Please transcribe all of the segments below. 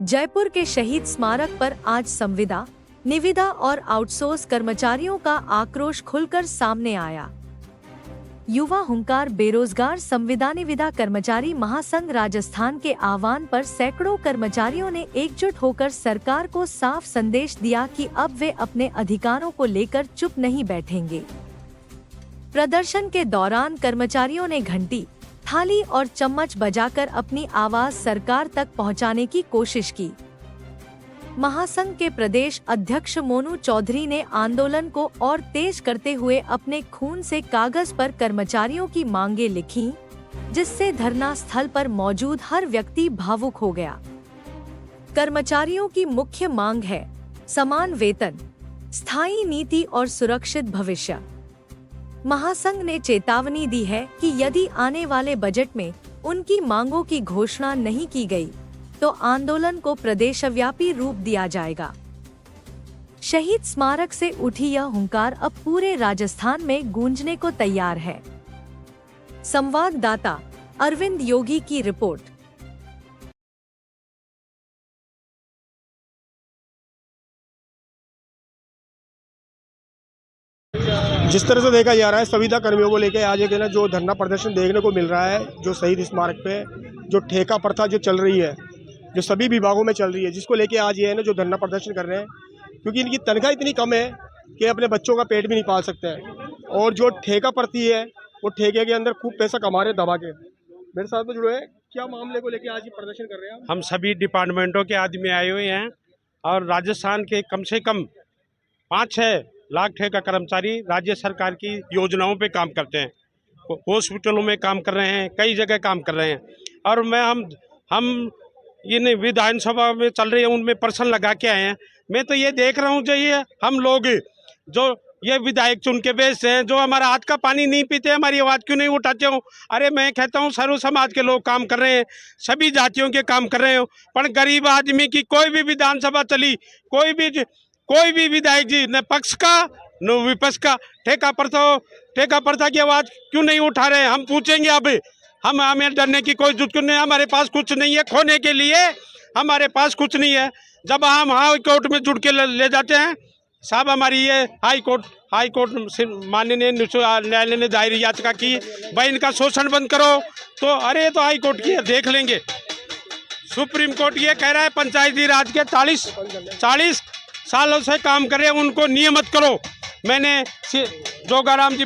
जयपुर के शहीद स्मारक पर आज संविदा, निविदा और आउटसोर्स कर्मचारियों का आक्रोश खुलकर सामने आया। युवा हुंकार बेरोजगार संविदा निविदा कर्मचारी महासंघ राजस्थान के आह्वान पर सैकड़ों कर्मचारियों ने एकजुट होकर सरकार को साफ संदेश दिया कि अब वे अपने अधिकारों को लेकर चुप नहीं बैठेंगे। प्रदर्शन के दौरान कर्मचारियों ने घंटी, थाली और चम्मच बजाकर अपनी आवाज सरकार तक पहुंचाने की कोशिश की। महासंघ के प्रदेश अध्यक्ष मोनू चौधरी ने आंदोलन को और तेज करते हुए अपने खून से कागज पर कर्मचारियों की मांगें लिखीं, जिससे धरना स्थल पर मौजूद हर व्यक्ति भावुक हो गया। कर्मचारियों की मुख्य मांग है समान वेतन, स्थायी नीति और सुरक्षित भविष्य। महासंघ ने चेतावनी दी है कि यदि आने वाले बजट में उनकी मांगों की घोषणा नहीं की गई, तो आंदोलन को प्रदेशव्यापी रूप दिया जाएगा। शहीद स्मारक से उठी यह हुंकार अब पूरे राजस्थान में गूंजने को तैयार है। संवाददाता अरविंद योगी की रिपोर्ट। जिस तरह से देखा जा रहा है, संविदा कर्मियों को लेकर आज एक है ना जो धरना प्रदर्शन देखने को मिल रहा है, जो शहीद स्मारक पे जो ठेका प्रथा जो चल रही है, जो सभी विभागों में चल रही है, जिसको लेके आज ये है ना जो धरना प्रदर्शन कर रहे हैं, क्योंकि इनकी तनख्वाह इतनी कम है कि अपने बच्चों का पेट भी नहीं पाल सकते हैं। और जो ठेका प्रति है, वो ठेके के अंदर खूब पैसा कमा रहे दबा के। मेरे साथ में जुड़े हैं, क्या मामले को लेकर आज ये प्रदर्शन कर रहे हैं? हम सभी डिपार्टमेंटों के आदमी आए हुए हैं और राजस्थान के कम से कम 5-6 लाख ठेका कर्मचारी राज्य सरकार की योजनाओं पे काम करते हैं, हॉस्पिटलों में काम कर रहे हैं, कई जगह काम कर रहे हैं। और हम इन विधानसभा में चल रही है उनमें पर्सन लगा के आए हैं। मैं तो ये देख रहा हूँ जो ये हम लोग जो ये विधायक चुन के बेचते हैं, जो हमारा हाथ का पानी नहीं पीते, हमारी आवाज़ क्यों नहीं उठाते हो? अरे मैं कहता हूँ सर्व समाज के लोग काम कर रहे हैं, सभी जातियों के काम कर रहे हो, पर गरीब आदमी की कोई भी विधानसभा चली, कोई भी विधायक जी न पक्ष का न विपक्ष का ठेका प्रथा की आवाज़ क्यों नहीं उठा रहे? हम पूछेंगे अब। हमें डरने की कोई जरूरत नहीं है, हमारे पास कुछ नहीं है खोने के लिए, हमारे पास कुछ नहीं है। जब हम हाई कोर्ट में जुड़ के ले जाते हैं साहब, हमारी ये हाई कोर्ट माननीय न्यायालय ने दायर याचिका की भाई इनका शोषण बंद करो, तो अरे तो हाई कोर्ट की देख लेंगे। सुप्रीम कोर्ट ये कह रहा है पंचायती राज के 40 सालों से काम कर रहे हैं, उनको नियमित करो। मैंने जोगाराम जी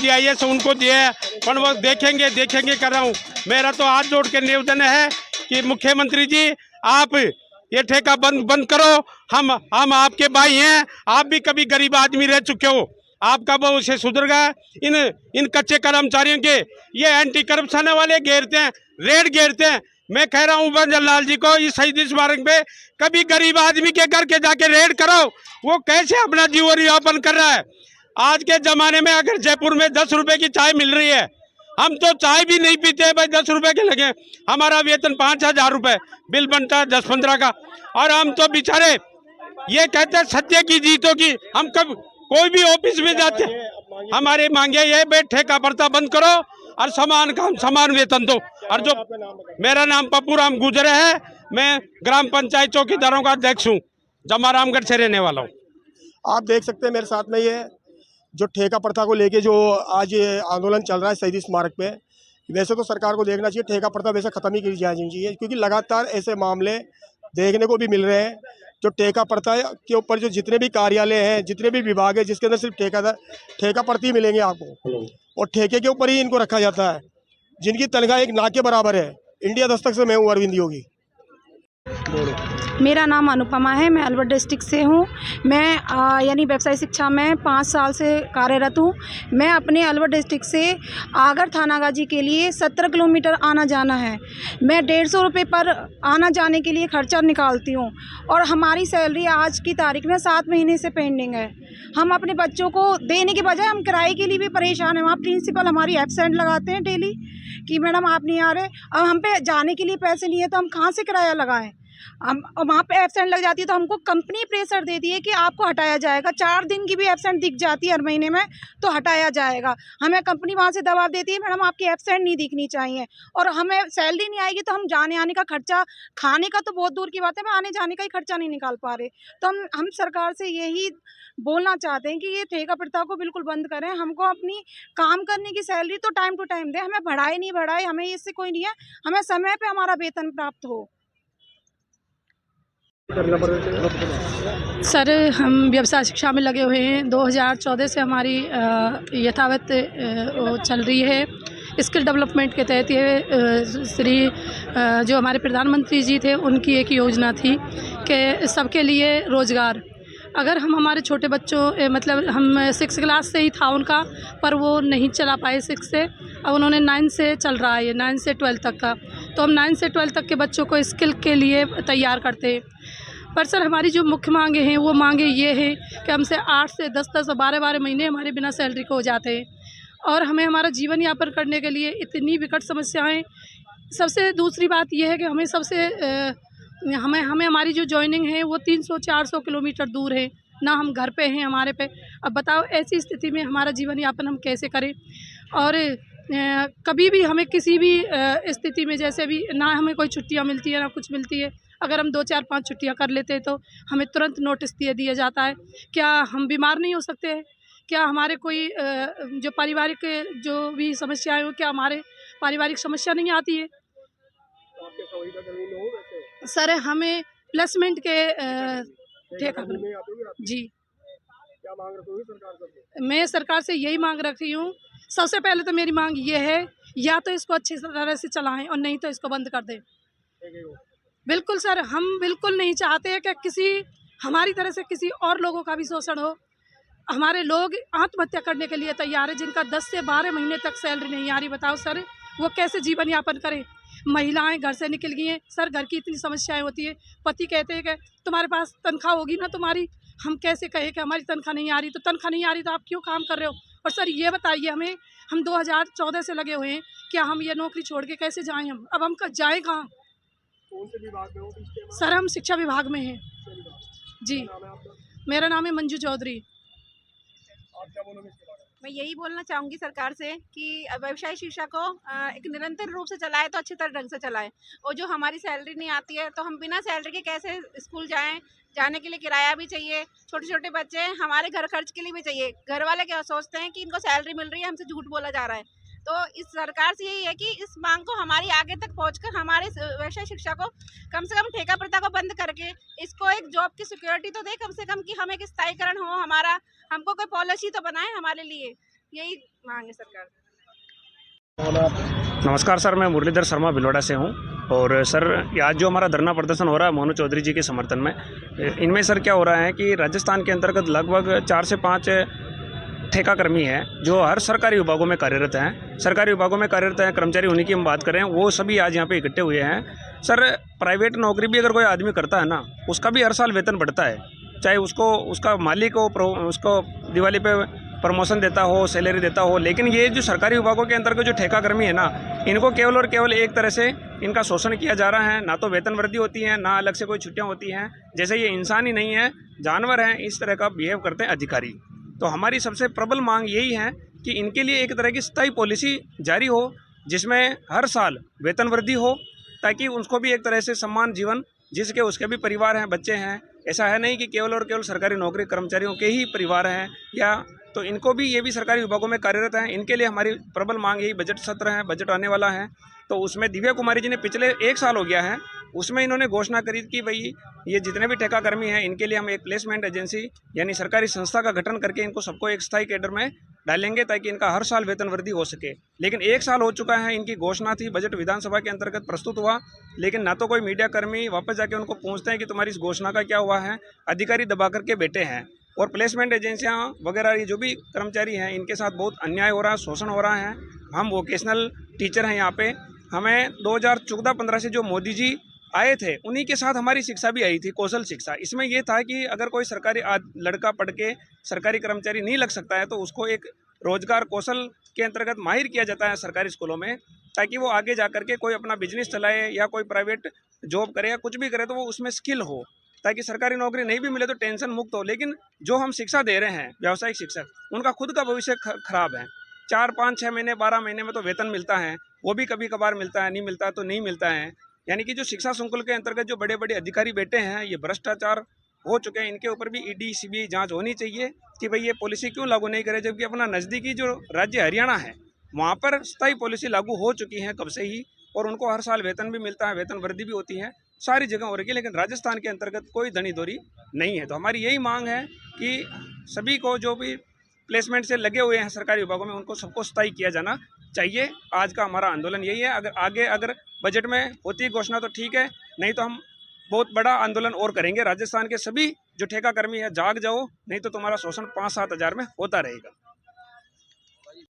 IAS उनको दिए हैं, पर वो देखेंगे कर रहा हूँ। मेरा तो हाथ जोड़ के निवेदन है कि मुख्यमंत्री जी आप ये ठेका बंद करो। हम आपके भाई हैं, आप भी कभी गरीब आदमी रह चुके हो, आपका भविष्य सुधरेगा। इन कच्चे कर्मचारियों के ये एंटी करप्शन वाले घेरते हैं, रेड घेरते हैं। मैं कह रहा हूँ बंजर लाल जी को, इस शहीद स्मारक पे कभी गरीब आदमी के घर के जाके रेड करो, वो कैसे अपना जीवन यापन कर रहा है। आज के जमाने में अगर जयपुर में 10 रुपए की चाय मिल रही है, हम तो चाय भी नहीं पीते हैं भाई, 10 रुपए के लगे। हमारा वेतन 5,000 रुपए, बिल बनता है 10-15 का, और हम तो बेचारे ये कहते हैं सत्य की जीत होगी। हम कब कोई भी ऑफिस में जाते हैं, हमारे मांगे ये भाई ठेका प्रथा बंद करो और समान काम समान वेतन दो। और जो मेरा नाम पप्पू राम गुजरे है, मैं ग्राम पंचायत चौकीदारों का अध्यक्ष हूँ, जमारामगढ़ से रहने वाला हूँ। आप देख सकते हैं मेरे साथ में ये जो ठेका प्रथा को लेके जो आज ये आंदोलन चल रहा है शहीद स्मारक पे। वैसे तो सरकार को देखना चाहिए, ठेका प्रथा वैसे ख़त्म ही की जानी चाहिए, क्योंकि लगातार ऐसे मामले देखने को भी मिल रहे हैं। जो ठेका प्रथा के ऊपर जो जितने भी कार्यालय हैं, जितने भी विभाग है, जिसके अंदर सिर्फ ठेका प्रति मिलेंगे आपको, और ठेके के ऊपर ही इनको रखा जाता है, जिनकी तनख्वाह एक ना के बराबर है। इंडिया दस्तक से मैं हूँ अरविंद योगी। मेरा नाम अनुपमा है, मैं अलवर डिस्ट्रिक्ट से हूँ। मैं यानी व्यवसाय शिक्षा में 5 साल से कार्यरत हूँ। मैं अपने अलवर डिस्ट्रिक्ट से आगर थानागाजी के लिए 17 किलोमीटर आना जाना है। मैं 150 रुपये पर आना जाने के लिए खर्चा निकालती हूँ, और हमारी सैलरी आज की तारीख में 7 महीने से पेंडिंग है। हम अपने बच्चों को देने के बजाय हम किराए के लिए भी परेशान हैं। वहाँ प्रिंसिपल हमारी एब्सेंट लगाते हैं डेली कि मैडम आप नहीं आ रहे। अब हम पे जाने के लिए पैसे नहीं है तो हम कहाँ से किराया लगाएं। हम वहाँ पे एब्सेंट लग जाती है तो हमको कंपनी प्रेशर देती है कि आपको हटाया जाएगा। 4 दिन की भी एब्सेंट दिख जाती है हर महीने में तो हटाया जाएगा। हमें कंपनी वहाँ से दबाव देती है, मैडम आपकी एब्सेंट नहीं दिखनी चाहिए, और हमें सैलरी नहीं आएगी तो हम जाने आने का खर्चा, खाने का तो बहुत दूर की बात है, मैं आने जाने का ही खर्चा नहीं निकाल पा रहे। तो हम सरकार से यही बोलना चाहते हैं कि ये ठेका प्रथा को बिल्कुल बंद करें। हमको अपनी काम करने की सैलरी तो टाइम टू टाइम दें, हमें बढ़ाए नहीं बढ़ाए हमें इससे कोई नहीं है, हमें समय पे हमारा वेतन प्राप्त हो। सर हम व्यवसाय शिक्षा में लगे हुए हैं। 2014 से हमारी यथावत वो चल रही है। स्किल डेवलपमेंट के तहत ये जो हमारे प्रधानमंत्री जी थे उनकी एक योजना थी कि सबके लिए रोज़गार। अगर हम हमारे छोटे बच्चों मतलब हम 6 क्लास से ही था उनका, पर वो नहीं चला पाए 6 से, अब उन्होंने 9 से चल रहा है, ये 9 से 12 तक का। तो हम 9 से 12 तक के बच्चों को स्किल के लिए तैयार करते हैं। पर सर हमारी जो मुख्य मांगे हैं वो मांगे ये हैं कि हमसे 8 से 10-10 और 12-12 महीने हमारे बिना सैलरी को हो जाते हैं, और हमें हमारा जीवन यापन करने के लिए इतनी विकट समस्याएं। सबसे दूसरी बात यह है कि हमें हमें हमारी जो जॉइनिंग है वो 300-400 किलोमीटर दूर है, ना हम घर पे हैं हमारे पे। अब बताओ ऐसी स्थिति में हमारा जीवन यापन हम कैसे करें। और कभी भी हमें किसी भी स्थिति में जैसे भी ना हमें कोई छुट्टियां मिलती है ना कुछ मिलती है। अगर हम 2-4-5 छुट्टियां कर लेते हैं तो हमें तुरंत नोटिस दिया जाता है। क्या हम बीमार नहीं हो सकते हैं? क्या हमारे कोई जो पारिवारिक जो भी समस्याएं हो, क्या हमारे पारिवारिक समस्या नहीं आती है? सर हमें प्लेसमेंट के ठेका जी। क्या मांग रखोगी सरकार से? मैं सरकार से यही मांग रखी हूँ। सबसे पहले तो मेरी मांग ये है, या तो इसको अच्छी तरह से चलाएं और नहीं तो इसको बंद कर दें। बिल्कुल सर, हम बिल्कुल नहीं चाहते हैं कि हमारी तरह से किसी और लोगों का भी शोषण हो। हमारे लोग आत्महत्या करने के लिए तैयार है, जिनका 10 से 12 महीने तक सैलरी नहीं आ रही। बताओ सर वो कैसे जीवन यापन करें। महिलाएं घर से निकल गई हैं सर, घर की इतनी समस्याएं होती है। पति कहते हैं कि तुम्हारे पास तनख्वाह होगी ना तुम्हारी। हम कैसे कहें कि हमारी तनख्वाह नहीं आ रही? तो तनख्वाह नहीं आ रही तो आप क्यों काम कर रहे हो? और सर ये बताइए हमें, हम 2014 से लगे हुए हैं, क्या हम ये नौकरी छोड़ के कैसे जाएं? अब हम जाएँ कहाँ? कौन से विभाग में हो? सर हम शिक्षा विभाग में हैं जी। मेरा नाम है मंजू चौधरी। आप क्या बोलोगे इसके बारे में? मैं यही बोलना चाहूँगी सरकार से कि व्यवसाय शिक्षा को एक निरंतर रूप से चलाए तो अच्छी तरह ढंग से चलाएं। और जो हमारी सैलरी नहीं आती है तो हम बिना सैलरी के कैसे स्कूल जाएं? जाने के लिए किराया भी चाहिए, छोटे छोटे बच्चे हैं, हमारे घर खर्च के लिए भी चाहिए। घर वाले क्या सोचते हैं कि इनको सैलरी मिल रही है, हमसे झूठ बोला जा रहा है। तो इस सरकार से यही है कि इस मांग को हमारी आगे तक पहुंचकर हमारे व्यवसाय शिक्षा को कम से कम ठेका प्रथा को बंद करके इसको एक जॉब की सिक्योरिटी तो दे कम से कम, कि हमें एक स्थायीकरण हो हमारा, हमको कोई पॉलिसी तो बनाए हमारे लिए। यही मांग है सरकार से। नमस्कार सर, मैं मुरलीधर शर्मा भिलवाड़ा से हूँ। और सर आज जो हमारा धरना प्रदर्शन हो रहा है मोनू चौधरी जी के समर्थन में, इनमें सर क्या हो रहा है कि राजस्थान के अंतर्गत लगभग 4 से 5 ठेकाकर्मी हैं जो हर सरकारी विभागों में कार्यरत हैं। सरकारी विभागों में कार्यरत हैं कर्मचारी, उन्हीं की हम बात करें, वो सभी आज यहाँ पे इकट्ठे हुए हैं। सर प्राइवेट नौकरी भी अगर कोई आदमी करता है ना, उसका भी हर साल वेतन बढ़ता है, चाहे उसका मालिक हो, उसको दिवाली पे प्रमोशन देता हो, सैलरी देता हो। लेकिन ये जो सरकारी विभागों के अंतर्गत जो ठेकाकर्मी है ना, इनको केवल और केवल एक तरह से इनका शोषण किया जा रहा है। ना तो वेतन वृद्धि होती है, ना अलग से कोई छुट्टियाँ होती हैं। जैसे ये इंसान ही नहीं है, जानवर हैं, इस तरह का बिहेव करते हैं अधिकारी। तो हमारी सबसे प्रबल मांग यही है कि इनके लिए एक तरह की स्थायी पॉलिसी जारी हो, जिसमें हर साल वेतन वृद्धि हो, ताकि उनको भी एक तरह से सम्मान जीवन, जिसके उसके भी परिवार हैं, बच्चे हैं। ऐसा है नहीं कि केवल और केवल सरकारी नौकरी कर्मचारियों के ही परिवार हैं, या तो इनको भी, ये भी सरकारी विभागों में कार्यरत हैं। इनके लिए हमारी प्रबल मांग यही, बजट सत्र है, बजट आने वाला है, तो उसमें दिव्या कुमारी जी ने पिछले 1 साल हो गया है, उसमें इन्होंने घोषणा करी कि भाई ये जितने भी ठेकाकर्मी हैं इनके लिए हम एक प्लेसमेंट एजेंसी यानी सरकारी संस्था का गठन करके इनको सबको एक स्थायी कैडर में डालेंगे, ताकि इनका हर साल वेतन वृद्धि हो सके। लेकिन 1 साल हो चुका है, इनकी घोषणा थी, बजट विधानसभा के अंतर्गत प्रस्तुत हुआ, लेकिन ना तो कोई मीडिया कर्मी वापस जाके उनको पूछते हैं कि तुम्हारी इस घोषणा का क्या हुआ है। अधिकारी दबा करके बैठे हैं। और प्लेसमेंट एजेंसियाँ वगैरह ये जो भी कर्मचारी हैं, इनके साथ बहुत अन्याय हो रहा है, शोषण हो रहा है। हम वोकेशनल टीचर हैं यहाँ पे, हमें 2014-15 से जो मोदी जी आए थे, उन्हीं के साथ हमारी शिक्षा भी आई थी, कौशल शिक्षा। इसमें ये था कि अगर कोई सरकारी लड़का पढ़ के सरकारी कर्मचारी नहीं लग सकता है, तो उसको एक रोजगार कौशल के अंतर्गत माहिर किया जाता है सरकारी स्कूलों में, ताकि वो आगे जा करके कोई अपना बिजनेस चलाए या कोई प्राइवेट जॉब करे या कुछ भी करे तो वो उसमें स्किल हो, ताकि सरकारी नौकरी नहीं भी मिले तो टेंशन मुक्त हो। लेकिन जो हम शिक्षा दे रहे हैं व्यावसायिक शिक्षक, उनका खुद का भविष्य खराब है। 4, 5, 6 महीने 12 महीने में तो वेतन मिलता है, वो भी कभी कभार मिलता है, नहीं मिलता तो नहीं मिलता है। यानी कि जो शिक्षा संकुल के अंतर्गत जो बड़े बड़े अधिकारी बैठे हैं, ये भ्रष्टाचार हो चुके हैं। इनके ऊपर भी ईडी सीबीआई जांच होनी चाहिए कि भाई ये पॉलिसी क्यों लागू नहीं करे, जबकि अपना नज़दीकी जो राज्य हरियाणा है वहाँ पर स्थायी पॉलिसी लागू हो चुकी है कब से ही, और उनको हर साल वेतन भी मिलता है, वेतन वृद्धि भी होती है, सारी जगह हो रही है। लेकिन राजस्थान के अंतर्गत कोई धनी दौरी नहीं है। तो हमारी यही मांग है कि सभी को जो भी प्लेसमेंट से लगे हुए हैं सरकारी विभागों में, उनको सबको स्थायी किया जाना चाहिए। आज का हमारा आंदोलन यही है। अगर बजट में होती घोषणा तो ठीक है, नहीं तो हम बहुत बड़ा आंदोलन और करेंगे। राजस्थान के सभी जो ठेका कर्मी है, जाग जाओ, नहीं तो तुम्हारा शोषण 5-7 हज़ार में होता रहेगा।